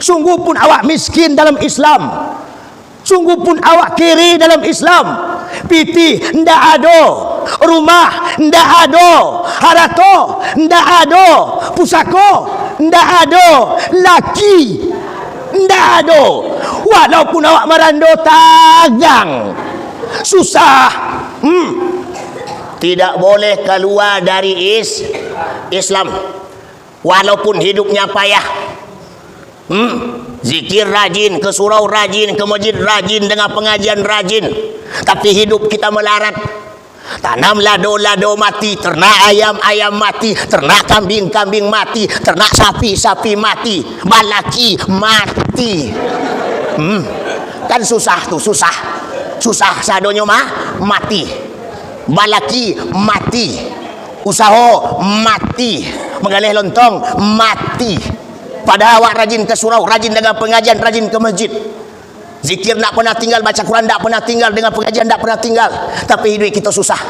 Sungguh pun awak miskin dalam Islam, sungguh pun awak kiri dalam Islam. Piti ndak ada, rumah ndak ada, harta ndak ada, pusaka ndak ada, laki ndak ada. Walaupun awak merando tagang, susah, tidak boleh keluar dari Islam. Walaupun hidupnya payah, zikir rajin, ke surau rajin, ke masjid rajin, dengan pengajian rajin, tapi hidup kita melarat. Tanam lado-lado mati, ternak ayam-ayam mati, ternak kambing-kambing mati, ternak sapi-sapi mati, balaki mati. Kan susah tuh, susah sadonyo mati, balaki mati, usaha mati, mengalih lontong mati. Padahal awak rajin ke surau, rajin dengan pengajian, rajin ke masjid, zikir tak pernah tinggal, baca Quran tak pernah tinggal, dengan pengajian tak pernah tinggal, tapi hidup kita susah.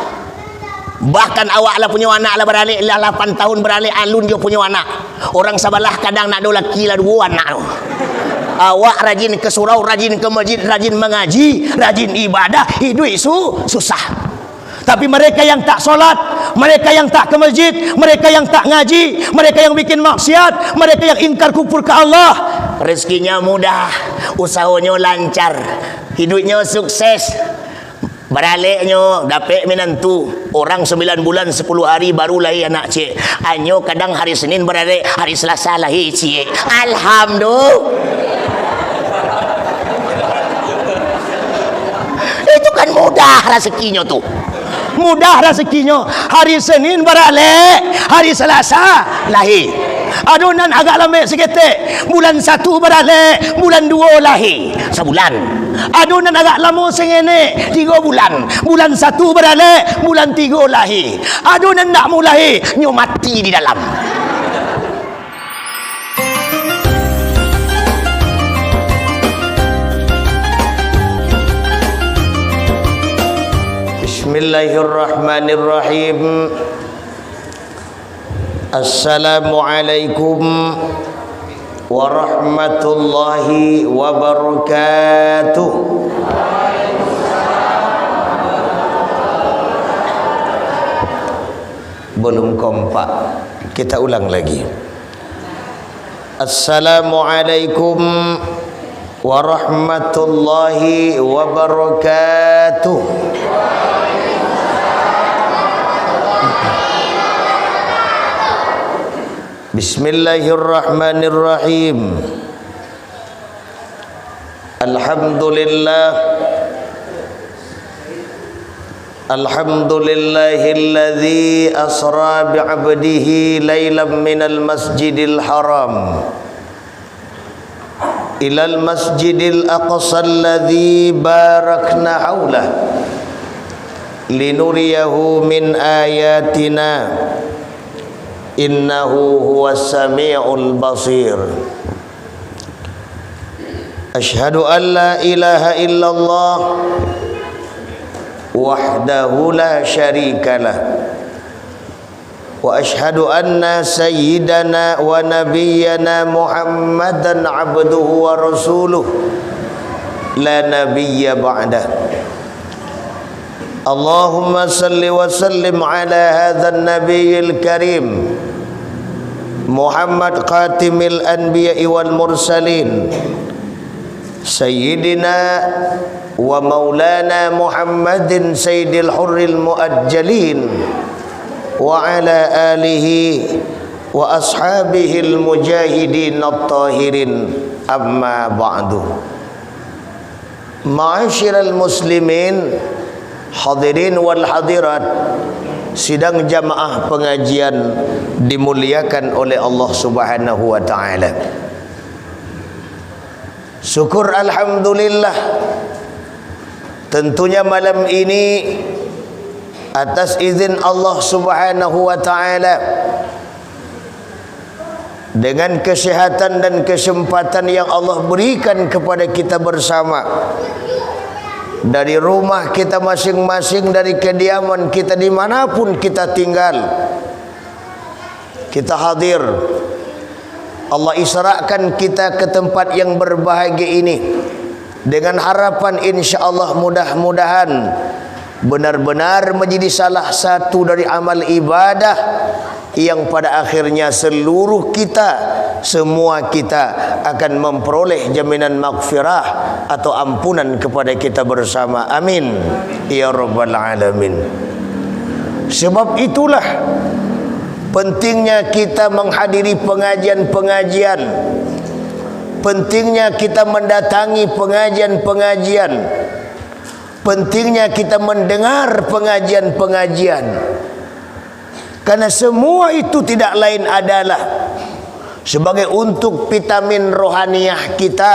Bahkan awak lah punya anak lah beralik lah 8 tahun beralik alun dia punya anak. Orang sabalah kadang nak ada laki lah 2 anak tu. Awak rajin ke surau, rajin ke masjid, rajin mengaji, rajin ibadah, hidup susah. Tapi mereka yang tak solat, mereka yang tak ke masjid, mereka yang tak ngaji, mereka yang bikin maksiat, mereka yang ingkar kufur ke Allah, rezekinya mudah, usahanya lancar, hidupnya sukses. Beraliknya dapat menantu orang 9 bulan 10 hari baru lahir anak cik. Anyo kadang hari Senin beralik, hari Selasa lahir cik. Alhamdulillah. Itu kan mudah rezekinya tuh. Mudah rezekinya. Hari Senin beralik, hari Selasa lahir. Adunan agak lembek seketik. Bulan 1 beralik, bulan 2 lahir. Sebulan. Adunan agak lama sengene 3 bulan. Bulan 1 beralik, bulan 3 lahir. Adunan nak mau lahir, nyo mati di dalam. Bismillahirrahmanirrahim. Assalamualaikum warahmatullahi wabarakatuh. Belum kompak, kita ulang lagi. Assalamualaikum warahmatullahi wabarakatuh. Bismillahirrahmanirrahim. Alhamdulillah. Alhamdulillahilladzi asra bi'abdihi laylan minal masjidil haram ilal masjidil aqsa alladzi barakna haulah linuriyahu min ayatina innahu huwas sami'ul basir. Asyhadu an la ilaha illallah wahdahu la syarikalah wa asyhadu anna sayyidana wa nabiyyana Muhammadan abduhu wa rasuluh la nabiyya ba'dah. Allahumma salli wa sallim ala hadzal nabiyil karim Muhammad khatimil anbiya'i wal mursalin sayyidina wa maulana Muhammadin sayyidil hurril muajjalin wa ala alihi wa ashabihil mujahidin at-tahirin, amma ba'du. Ma'asyiral muslimin, hadirin wal hadirat, sidang jamaah pengajian dimuliakan oleh Allah Subhanahu wa taala. Syukur alhamdulillah, tentunya malam ini atas izin Allah Subhanahu wa taala, dengan kesehatan dan kesempatan yang Allah berikan kepada kita bersama, dari rumah kita masing-masing, dari kediaman kita dimanapun kita tinggal, kita hadir Allah israkan kita ke tempat yang berbahagia ini dengan harapan insya-Allah mudah-mudahan benar-benar menjadi salah satu dari amal ibadah yang pada akhirnya seluruh kita, semua kita akan memperoleh jaminan maghfirah atau ampunan kepada kita bersama. Amin ya rabbal alamin. Sebab itulah pentingnya kita menghadiri pengajian-pengajian, pentingnya kita mendatangi pengajian-pengajian, pentingnya kita mendengar pengajian-pengajian. Karena semua itu tidak lain adalah sebagai untuk vitamin rohaniah kita,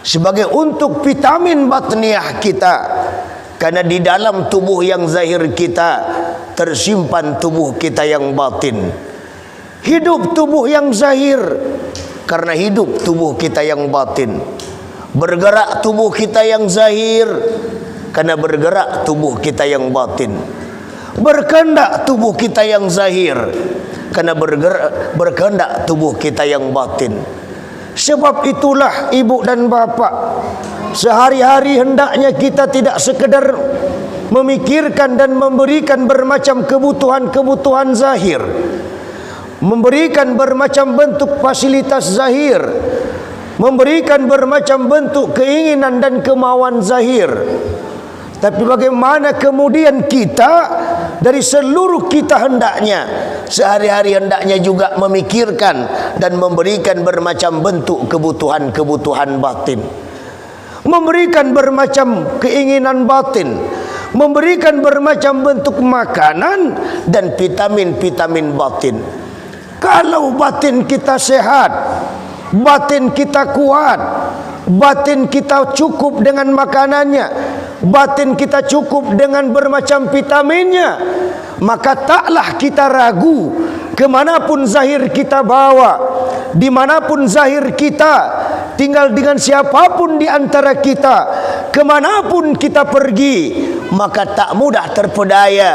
sebagai untuk vitamin batniah kita. Karena di dalam tubuh yang zahir kita tersimpan tubuh kita yang batin. Hidup tubuh yang zahir karena hidup tubuh kita yang batin. Bergerak tubuh kita yang zahir karena bergerak tubuh kita yang batin. Berkehendak tubuh kita yang zahir karena berkehendak tubuh kita yang batin. Sebab itulah ibu dan bapa, sehari-hari hendaknya kita tidak sekedar memikirkan dan memberikan bermacam kebutuhan-kebutuhan zahir, memberikan bermacam bentuk fasilitas zahir, memberikan bermacam bentuk keinginan dan kemauan zahir. Tapi bagaimana kemudian kita dari seluruh kita hendaknya sehari-hari hendaknya juga memikirkan dan memberikan bermacam bentuk kebutuhan-kebutuhan batin, memberikan bermacam keinginan batin, memberikan bermacam bentuk makanan dan vitamin-vitamin batin. Kalau batin kita sehat, batin kita kuat, batin kita cukup dengan makanannya, batin kita cukup dengan bermacam vitaminnya, maka taklah kita ragu kemanapun zahir kita bawa, dimanapun zahir kita, tinggal dengan siapapun di antara kita, kemanapun kita pergi, maka tak mudah terpedaya,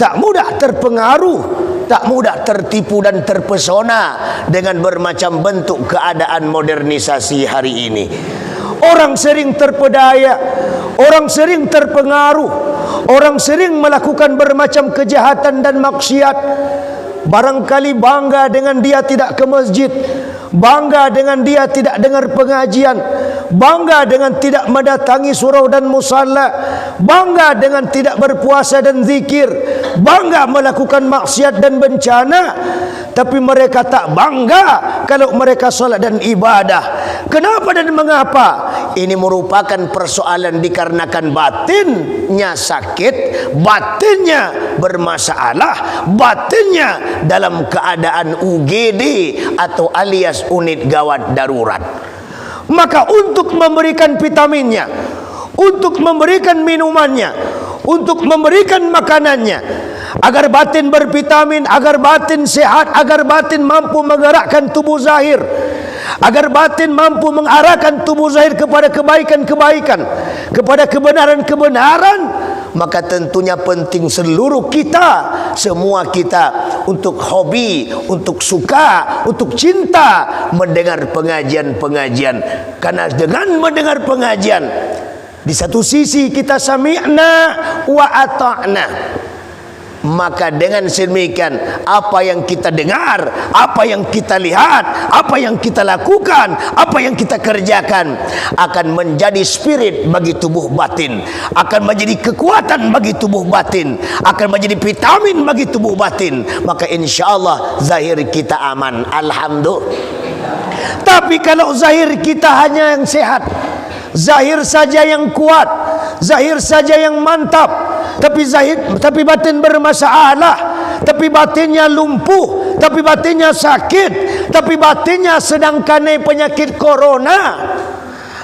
tak mudah terpengaruh, tak mudah tertipu dan terpesona dengan bermacam bentuk keadaan modernisasi hari ini. Orang sering terpedaya, orang sering terpengaruh, orang sering melakukan bermacam kejahatan dan maksiat. Barangkali bangga dengan dia tidak ke masjid, bangga dengan dia tidak dengar pengajian, bangga dengan tidak mendatangi surau dan musalla, bangga dengan tidak berpuasa dan zikir, bangga melakukan maksiat dan bencana. Tapi mereka tak bangga kalau mereka salat dan ibadah. Kenapa dan mengapa? Ini merupakan persoalan dikarenakan batinnya sakit, batinnya bermasalah, batinnya dalam keadaan UGD atau alias unit gawat darurat. Maka untuk memberikan vitaminnya, untuk memberikan minumannya, untuk memberikan makanannya, agar batin bervitamin, agar batin sehat, agar batin mampu menggerakkan tubuh zahir, agar batin mampu mengarahkan tubuh zahir kepada kebaikan-kebaikan, kepada kebenaran-kebenaran, maka tentunya penting seluruh kita, semua kita untuk hobi, untuk suka, untuk cinta mendengar pengajian-pengajian. Karena dengan mendengar pengajian, di satu sisi kita sami'na wa ata'na, maka dengan sedemikian apa yang kita dengar, apa yang kita lihat, apa yang kita lakukan, apa yang kita kerjakan akan menjadi spirit bagi tubuh batin, akan menjadi kekuatan bagi tubuh batin, akan menjadi vitamin bagi tubuh batin. Maka insya-Allah zahir kita aman, alhamdulillah. Tapi kalau zahir kita hanya yang sehat, zahir saja yang kuat, zahir saja yang mantap, tapi batin bermasalah, tapi batinnya lumpuh, tapi batinnya sakit, tapi batinnya sedang kena penyakit corona,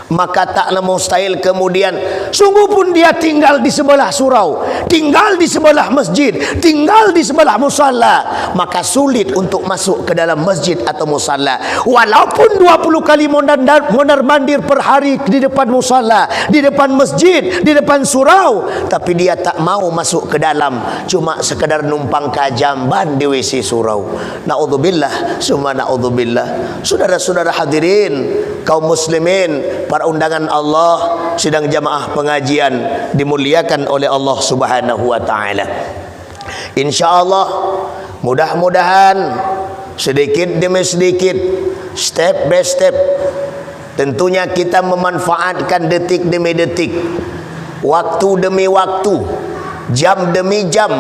Maka taklah mustahil kemudian, sungguh pun dia tinggal di sebelah surau, tinggal di sebelah masjid, tinggal di sebelah musalla, maka sulit untuk masuk ke dalam masjid atau musalla. Walaupun 20 kali mondar-mandir per hari di depan musalla, di depan masjid, di depan surau, tapi dia tak mau masuk ke dalam, cuma sekedar numpang kajamban di WC surau. Naudzubillah, summa naudzubillah. Saudara-saudara hadirin, kaum muslimin, para undangan Allah, sidang jamaah pengajian dimuliakan oleh Allah Subhanahu wa taala. Insyaallah, mudah-mudahan sedikit demi sedikit, step by step, tentunya kita memanfaatkan detik demi detik, waktu demi waktu, jam demi jam,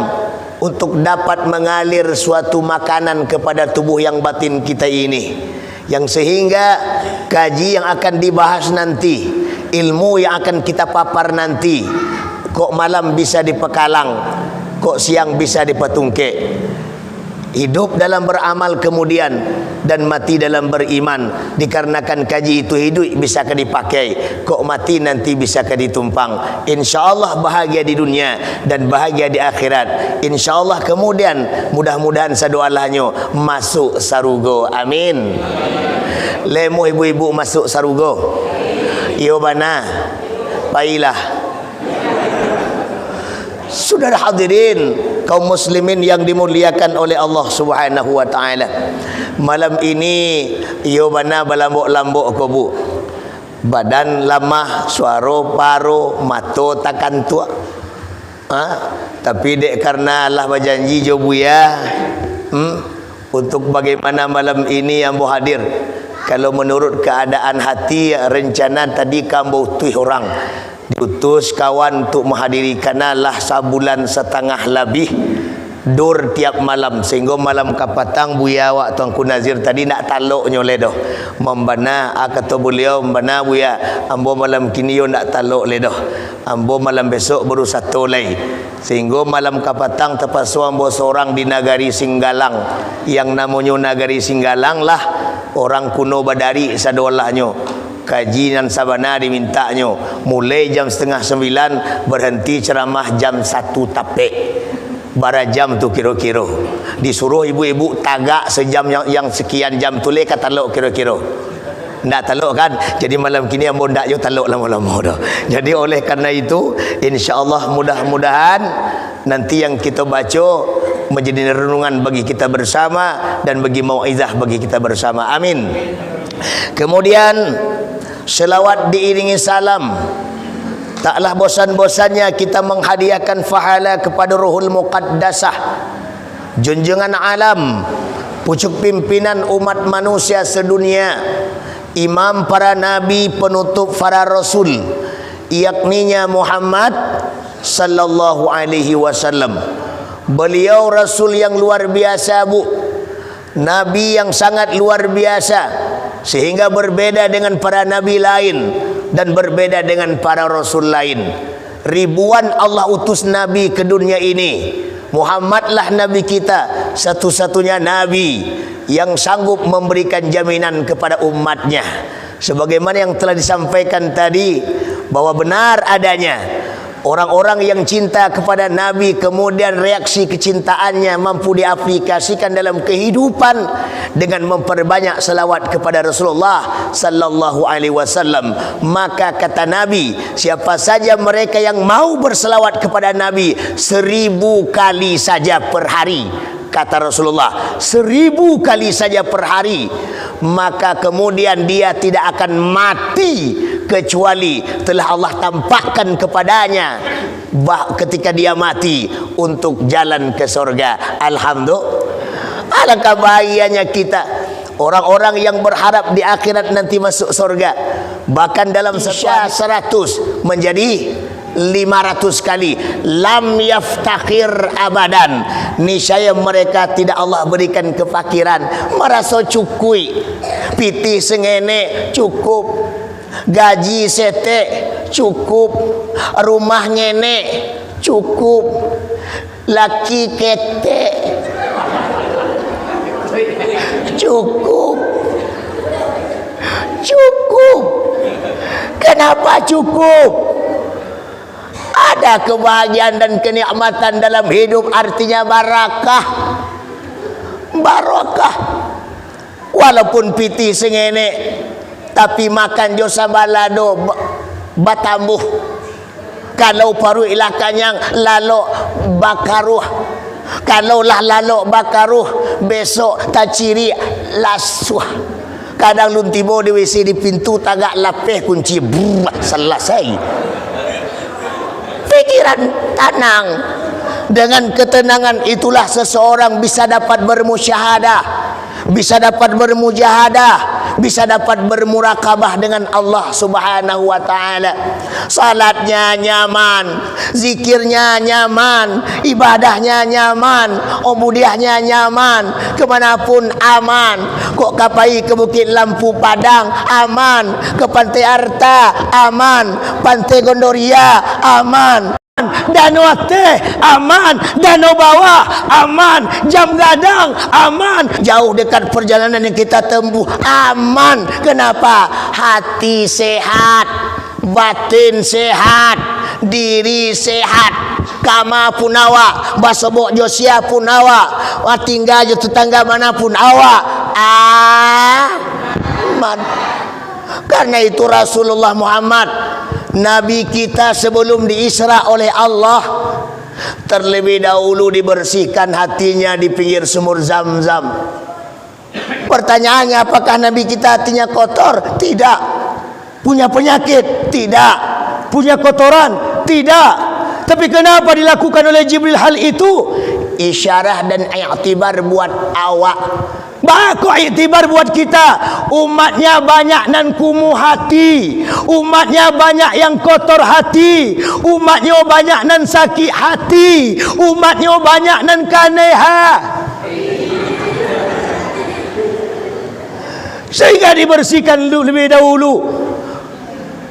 untuk dapat mengalir suatu makanan kepada tubuh yang batin kita ini, yang sehingga kaji yang akan dibahas nanti, ilmu yang akan kita papar nanti, kok malam bisa dipekalang, kok siang bisa dipetungke. Hidup dalam beramal kemudian, dan mati dalam beriman, dikarenakan kaji itu hidup bisa ke dipakai, kok mati nanti bisa ke ditumpang. InsyaAllah bahagia di dunia dan bahagia di akhirat. InsyaAllah kemudian mudah-mudahan sadoalahnya masuk sarugo. Amin. Lemu ibu-ibu masuk sarugo. Iyo bana pailah. Saudara hadirin, kaum muslimin yang dimuliakan oleh Allah Subhanahu wa taala, malam ini iyo bana balambok-lambok ko bu, badan lamah, suara paro, mato takkan tua, tapi dek karena Allah berjanji jo buya, untuk bagaimana malam ini yang bu hadir. Kalau menurut keadaan hati, rencana tadi kamu tuh orang diutus kawan untuk menghadiri, karena lah sebulan setengah lebih dur tiap malam, sehingga malam kapatang buya wak Tuanku Nazir tadi nak taluk nyole doh membana kata beliau, membana buya ambo malam kini yo nak taluk le doh, ambo malam besok baru satu lay, sehingga malam kapatang terpasu ambo seorang di Nagari Singgalang, yang namanya Nagari Singgalang lah orang kuno badari sadolahnya. Kajian sabana dimintanya mulai jam 8:30, berhenti ceramah jam 1 tape. Bara jam tu kira-kira. Disuruh ibu-ibu tagak sejam yang sekian jam tu le kata taluk kira-kira. Ndak taluk kan? Jadi malam kini ambo ndak yo taluk lama-lama dah. Jadi oleh karena itu, insya-Allah mudah-mudahan nanti yang kita baca menjadi renungan bagi kita bersama dan bagi mauizah bagi kita bersama. Amin. Kemudian selawat diiringi salam. Taklah bosan-bosannya kita menghadiahkan fahala kepada Ruhul Muqaddasah, junjungan alam, pucuk pimpinan umat manusia sedunia, imam para nabi, penutup para rasul, yakninya Muhammad sallallahu alaihi wasallam. Beliau rasul yang luar biasa bu, nabi yang sangat luar biasa, sehingga berbeda dengan para nabi lain dan berbeda dengan para rasul lain. Ribuan Allah utus nabi ke dunia ini, Muhammadlah nabi kita, satu-satunya nabi yang sanggup memberikan jaminan kepada umatnya, sebagaimana yang telah disampaikan tadi, bahwa benar adanya orang-orang yang cinta kepada Nabi, kemudian reaksi kecintaannya mampu diaplikasikan dalam kehidupan dengan memperbanyak selawat kepada Rasulullah sallallahu alaihi wasallam. Maka kata Nabi, siapa saja mereka yang mau berselawat kepada Nabi 1000 kali saja per hari, kata Rasulullah, 1000 kali saja per hari, maka kemudian dia tidak akan mati kecuali telah Allah tampakkan kepadanya ketika dia mati untuk jalan ke surga. Alhamdulillah, alangkah bahagianya kita, orang-orang yang berharap di akhirat nanti masuk surga, bahkan dalam satu 100 menjadi 500 kali. Lam yaftakhir abadan, niscaya mereka tidak Allah berikan kefakiran, merasa cukui, pitih sengene cukup, gaji sete cukup, rumah ngene cukup, laki kete cukup, cukup. Kenapa cukup? Ada kebahagiaan dan kenikmatan dalam hidup, artinya barakah. Barakah. Walaupun piti sengene, tapi makan jo sabalado batambuh. Kalau paru ilah kanyang lalok bakaruh. Kalau lah lalok bakaruh, besok taciri lasuh. Kadang lun tiba di WC di pintu tagak lapeh kunci selesai. Pikiran tenang. Dengan ketenangan itulah seseorang bisa dapat bermusyahadah, bisa dapat bermujahadah, bisa dapat bermurakabah dengan Allah Subhanahu wa taala. Salatnya nyaman, zikirnya nyaman, ibadahnya nyaman, obudiahnya nyaman, kemanapun aman. Kok kapai ke Bukit Lampu Padang aman, ke Pantai Arta aman, Pantai Gondoria aman, Danau Teh aman, Danau Bawah aman, Jam Gadang aman, jauh dekat perjalanan yang kita tempuh aman. Kenapa? Hati sehat, batin sehat, diri sehat. Kama pun awak, basobok Josia pun awak, tinggal je tetangga manapun awak aman. Karena itu Rasulullah Muhammad, Nabi kita sebelum diisra oleh Allah, terlebih dahulu dibersihkan hatinya di pinggir sumur Zam-Zam. Pertanyaannya, apakah Nabi kita hatinya kotor? Tidak. Punya penyakit? Tidak. Punya kotoran? Tidak. Tapi kenapa dilakukan oleh Jibril hal itu? Isyarah dan i'tibar buat awak. Baku iktibar buat kita. Umatnya banyak nan kumuh hati, umatnya banyak yang kotor hati, umatnya banyak nan sakit hati, umatnya banyak nan kaneha. Sehingga dibersihkan lebih dahulu.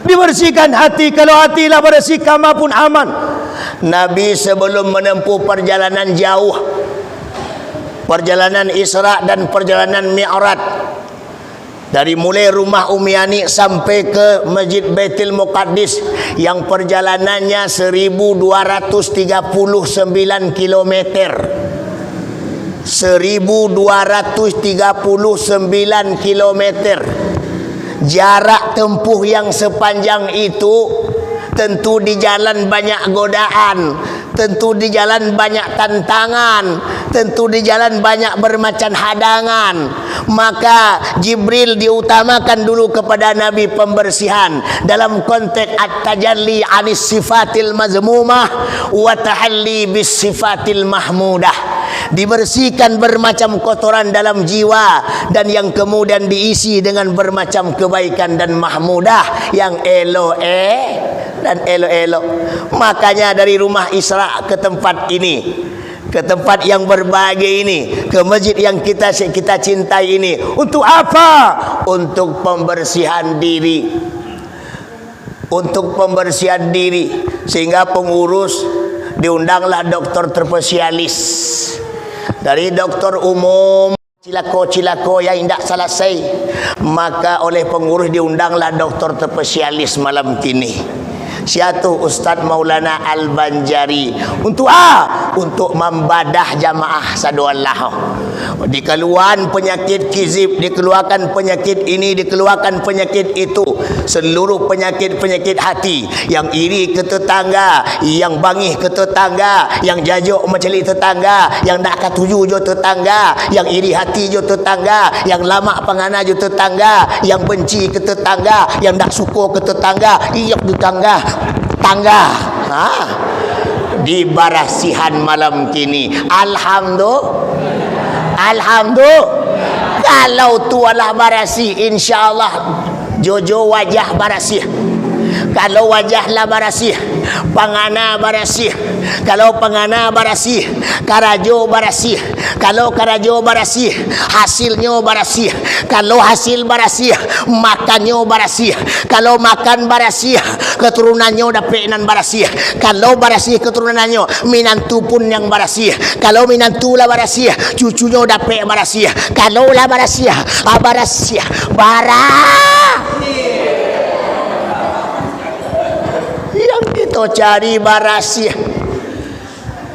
Dibersihkan hati. Kalau hati lah bersih, kama pun aman. Nabi sebelum menempuh perjalanan jauh, perjalanan Isra dan perjalanan Mi'raj, dari mulai rumah Umiani sampai ke Masjid Baitul Muqaddis, yang perjalanannya 1239 km. 1239 km. Jarak tempuh yang sepanjang itu, tentu di jalan banyak godaan, tentu di jalan banyak tantangan, tentu di jalan banyak bermacam hadangan. Maka Jibril diutamakan dulu kepada Nabi pembersihan dalam konteks at-tajalli anis sifatil mazmumah wa tahalli bis sifatil mahmudah. Dibersihkan bermacam kotoran dalam jiwa, dan yang kemudian diisi dengan bermacam kebaikan dan mahmudah yang elok dan elok-elok. Makanya dari rumah Isra ke tempat ini, ke tempat yang berbahagia ini, ke masjid yang kita cintai ini, untuk apa? Untuk pembersihan diri. Untuk pembersihan diri. Sehingga pengurus diundanglah dokter terspesialis. Dari dokter umum cilako yang tidak selesai, maka oleh pengurus diundanglah dokter terspesialis malam kini. Siatu Ustaz Maulana Al-Banjari. Untuk untuk membadah jamaah sadullah. Dikeluarkan penyakit kizib, dikeluarkan penyakit ini, dikeluarkan penyakit itu. Seluruh penyakit-penyakit hati, yang iri ke tetangga, yang bangih ke tetangga, yang jajuk mencelik tetangga, yang nak katuju jo tetangga, yang iri hati jo tetangga, yang lama pengana jo tetangga, yang benci ke tetangga, yang tak suka ke tetangga, iyok tetangga dibarasihan malam kini. Alhamdulillah. Kalau tualah barasi, insyaallah jojo wajah barasih. Kalau wajahlah barasih, pangana barasih. Kalau pangana barasih, karajo barasih. Kalau karajo barasih, hasilnya barasih. Kalau hasil barasih, makannya barasih. Kalau makan barasih, keturunannya dapenan barasih. Kalau barasih keturunannya, minantu pun yang barasih. Kalau minantu lah barasih, cucunya dapet barasih. Kalau lah barasih, barasih. Kita cari barasia.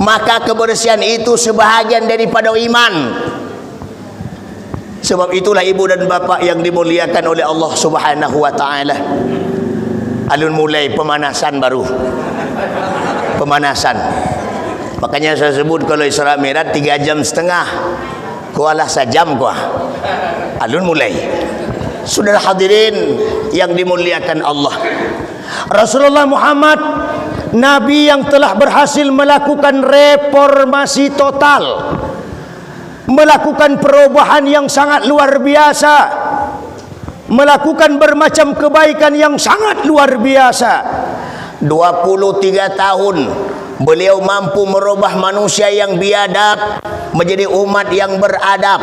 Maka kebersihan itu sebahagian daripada iman. Sebab itulah ibu dan bapa yang dimuliakan oleh Allah Subhanahu wa taala. Alun mulai pemanasan baru. Pemanasan. Makanya saya sebut kalau Isra Mi'raj 3 jam setengah. Kualah sejam kuah. Alun mulai. Saudara hadirin yang dimuliakan Allah. Rasulullah Muhammad, Nabi yang telah berhasil melakukan reformasi total, melakukan perubahan yang sangat luar biasa, melakukan bermacam kebaikan yang sangat luar biasa. 23 tahun beliau mampu merubah manusia yang biadab menjadi umat yang beradab,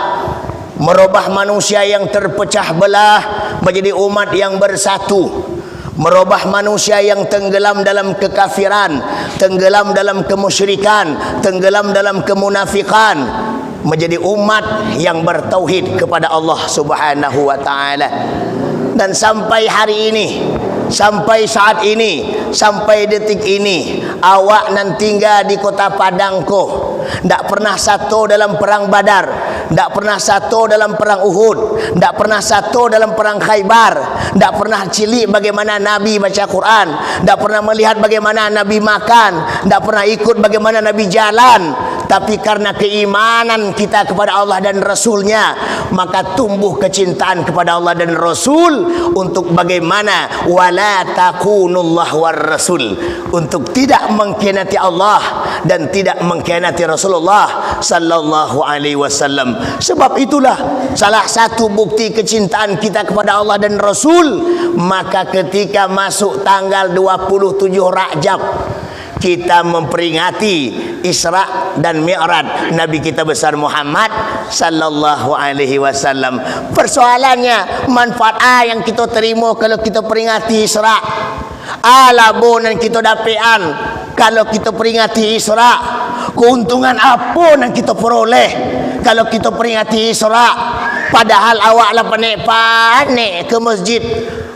merubah manusia yang terpecah belah menjadi umat yang bersatu, merubah manusia yang tenggelam dalam kekafiran, tenggelam dalam kemusyrikan, tenggelam dalam kemunafikan menjadi umat yang bertauhid kepada Allah Subhanahu wa taala. Dan sampai hari ini, sampai saat ini, sampai detik ini, awak nan tinggal di kota Padang ko, ndak pernah satu dalam perang Badar, ndak pernah satu dalam perang Uhud, ndak pernah satu dalam perang Khaybar, ndak pernah cilik bagaimana Nabi baca Quran, ndak pernah melihat bagaimana Nabi makan, ndak pernah ikut bagaimana Nabi jalan. Tapi karena keimanan kita kepada Allah dan Rasulnya, maka tumbuh kecintaan kepada Allah dan Rasul untuk bagaimana wala takunullah war Rasul, untuk tidak mengkhianati Allah dan tidak mengkhianati Rasulullah sallallahu alaihi wasallam. Sebab itulah salah satu bukti kecintaan kita kepada Allah dan Rasul, maka ketika masuk tanggal 27 Rajab kita memperingati Isra dan Mi'raj Nabi kita besar Muhammad sallallahu alaihi wasallam. Persoalannya, manfaat yang kita terima kalau kita peringati Isra? Labo yang kita dapetan kalau kita peringati Isra? Keuntungan apa yang kita peroleh kalau kita peringati Isra? Padahal awak lah panik-panik ke masjid,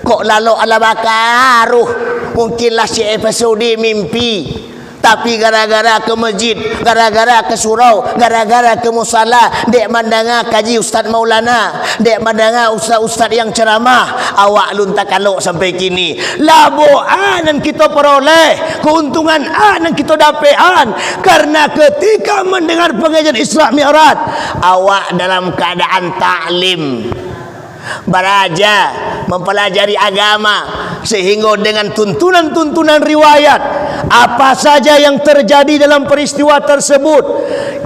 kok lalu ala bakaruh, mungkinlah si episode mimpi. Tapi gara-gara ke masjid, gara-gara ke surau, gara-gara ke musala, dek mandanga kaji Ustaz Maulana, dek mandanga ustaz-ustaz yang ceramah, awak luntak kalok sampai kini. Labo anan kita peroleh, keuntungan anan kita dapetan karena ketika mendengar pengajian Isra Mi'raj, awak dalam keadaan ta'lim, belajar, mempelajari agama, sehingga dengan tuntunan-tuntunan riwayat apa saja yang terjadi dalam peristiwa tersebut,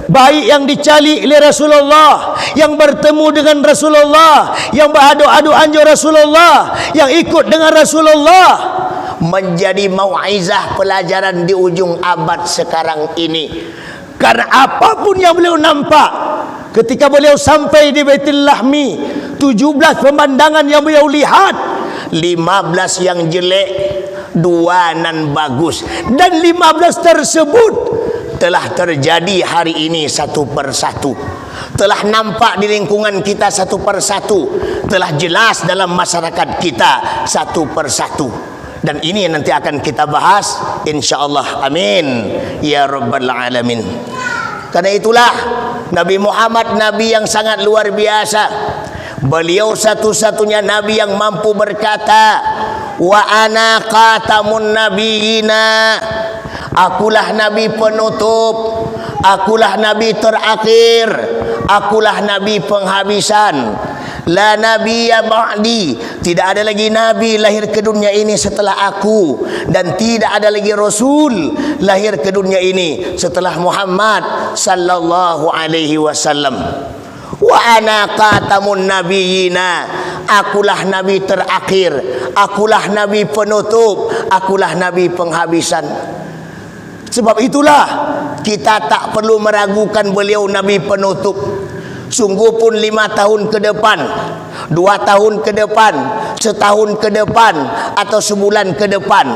baik yang dicali oleh Rasulullah, yang bertemu dengan Rasulullah, yang beradu-adu anjur Rasulullah, yang ikut dengan Rasulullah, menjadi mau'izah pelajaran di ujung abad sekarang ini. Karena apapun yang beliau nampak ketika beliau sampai di Baitul Lahmi, 17 pemandangan yang beliau lihat, 15 yang jelek, 2 nan bagus, dan 15 tersebut telah terjadi hari ini satu persatu, telah nampak di lingkungan kita satu persatu, telah jelas dalam masyarakat kita satu persatu. Dan ini yang nanti akan kita bahas insyaallah. Amin ya rabbal alamin. Karena itulah Nabi Muhammad, Nabi yang sangat luar biasa. Beliau satu-satunya Nabi yang mampu berkata, wa ana khatamun nabiyina, akulah Nabi penutup, akulah Nabi terakhir, akulah Nabi penghabisan. La nabiyya ba'di, tidak ada lagi Nabi lahir ke dunia ini setelah aku, dan tidak ada lagi Rasul lahir ke dunia ini setelah Muhammad sallallahu alaihi wasallam. Wa ana khatamun nabiyina, akulah Nabi terakhir, akulah Nabi penutup, akulah Nabi penghabisan. Sebab itulah kita tak perlu meragukan beliau Nabi penutup. Sungguh pun 5 tahun ke depan, 2 tahun ke depan, setahun ke depan, atau sebulan ke depan,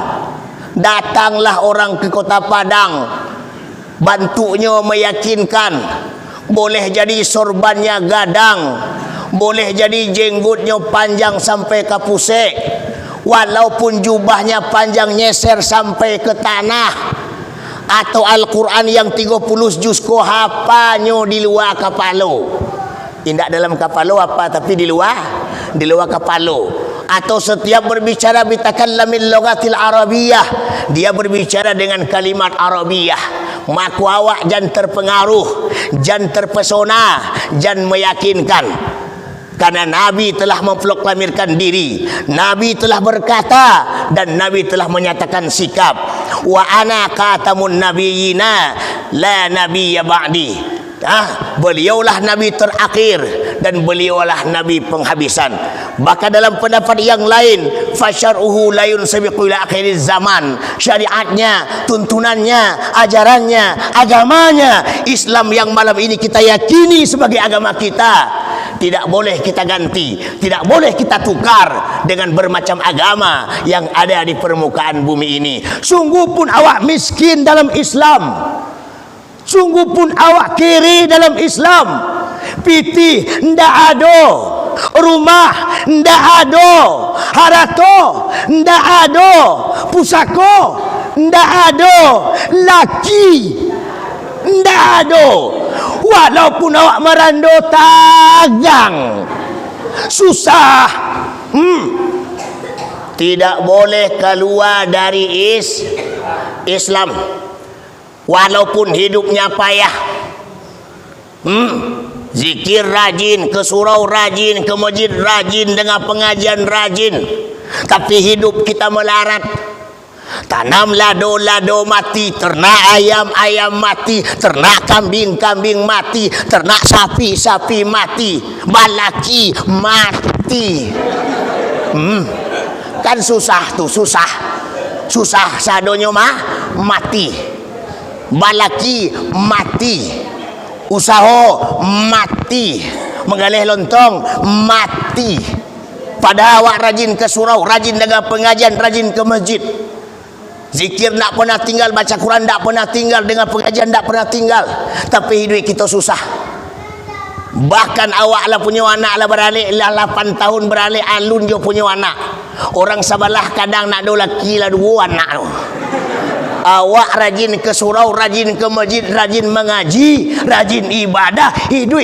datanglah orang ke kota Padang, bantunya meyakinkan, boleh jadi sorbannya gadang, boleh jadi jenggotnya panjang sampai ke pusek, walaupun jubahnya panjang nyeser sampai ke tanah, atau Al-Quran yang 30 juz ko hapanyo di luar kapalo, tidak dalam kapalo apa, tapi di luar kapalo. Atau setiap berbicara bitakallamil lughatil arabiyah, dia berbicara dengan kalimat arabiyah, maka awak jangan terpengaruh, jangan terpesona, jangan meyakinkan. Karena Nabi telah memproklamirkan diri, Nabi telah berkata, dan Nabi telah menyatakan sikap, wa ana khatamun nabiyina la nabiyya ba'di. Beliaulah Nabi terakhir dan beliaulah Nabi penghabisan. Bahkan dalam pendapat yang lain, fasyar'uhu la yunsabiqu ila akhiriz zaman, syariatnya, tuntunannya, ajarannya, agamanya, Islam yang malam ini kita yakini sebagai agama kita, tidak boleh kita ganti, tidak boleh kita tukar dengan bermacam agama yang ada di permukaan bumi ini. Sungguh pun awak miskin dalam Islam, sungguh pun awak kiri dalam Islam, piti ndak ada, rumah ndak ada, harato ndak ada, pusako ndak ada, laki ndak ada. Walaupun awak merando tagang, susah, tidak boleh keluar dari Islam. Walaupun hidupnya payah, zikir rajin, ke surau rajin, ke masjid rajin, dengan pengajian rajin, tapi hidup kita melarat. Tanam lado mati, ternak ayam mati, ternak kambing mati, ternak sapi mati, balaki mati. Kan susah tuh, susah sadonyo mati, balaki mati, usaho mati, menggalih lontong mati. Padahal awak rajin ke surau, rajin dengan pengajian, rajin ke masjid, zikir tak pernah tinggal, baca Quran tak pernah tinggal, dengan pengajian tak pernah tinggal, tapi hidup kita susah. Bahkan awak lah punya anak lah beralik lah 8 tahun beralik alun jo punya anak. Orang sabalah kadang nak do laki lah 2 anak. Awak rajin ke surau, rajin ke masjid, rajin mengaji, rajin ibadah, hidup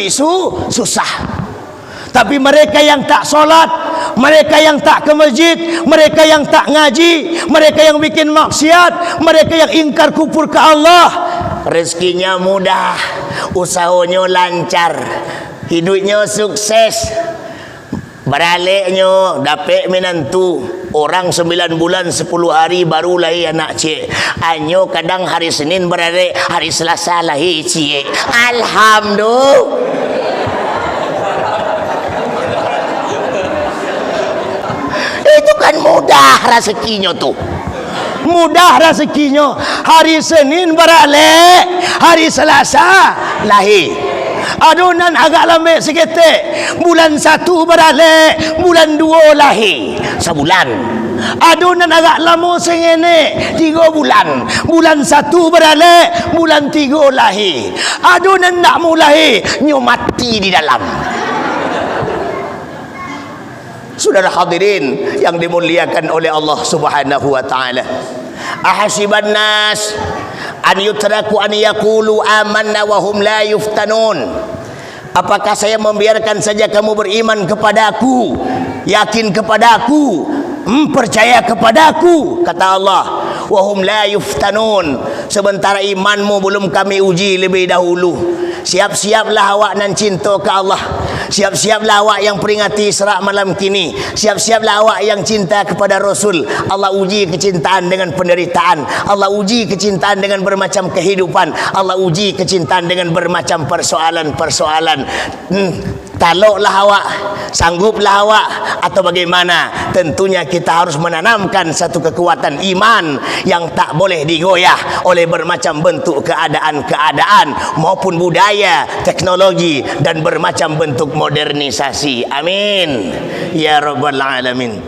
susah. Tapi mereka yang tak solat, mereka yang tak ke masjid, mereka yang tak ngaji, mereka yang bikin maksiat, mereka yang ingkar kufur ke Allah, rezekinya mudah, usahanya lancar, hidupnya sukses, beraliknya dapat menantu. Orang 9 bulan 10 hari baru lahir anak cik. Anyo kadang hari Senin beralik, hari Selasa lahir cik. Alhamdulillah. Itu kan mudah rezekinya tuh, mudah rezekinya. Hari Senin beralik, hari Selasa lahir. Adunan agak lambat sikit, bulan 1 beralik, bulan 2 lahir sebulan. Adunan agak lama sengene 3 bulan, bulan 1 beralik, bulan 3 lahir. Adunan nak mau lahir nyo mati di dalam. Saudara hadirin yang dimuliakan oleh Allah Subhanahu wa taala, ahasiban nas an yutraku an yaqulu amanna wa hum la yuftanun. Apakah saya membiarkan saja kamu beriman kepadaku, yakin kepadaku, percaya kepadaku, kata Allah, wa hum la yuftanun, sementara imanmu belum kami uji lebih dahulu. Siap-siaplah awak nan cinta ke Allah, siap-siaplah awak yang peringati Isra malam kini, siap-siaplah awak yang cinta kepada Rasul. Allah uji kecintaan dengan penderitaan, Allah uji kecintaan dengan bermacam kehidupan, Allah uji kecintaan dengan bermacam persoalan-persoalan. Taloklah awak, sangguplah awak, atau bagaimana? Tentunya kita harus menanamkan satu kekuatan iman yang tak boleh digoyah oleh bermacam bentuk keadaan-keadaan maupun budaya, teknologi, dan bermacam bentuk modernisasi. Amin ya rabbal alamin.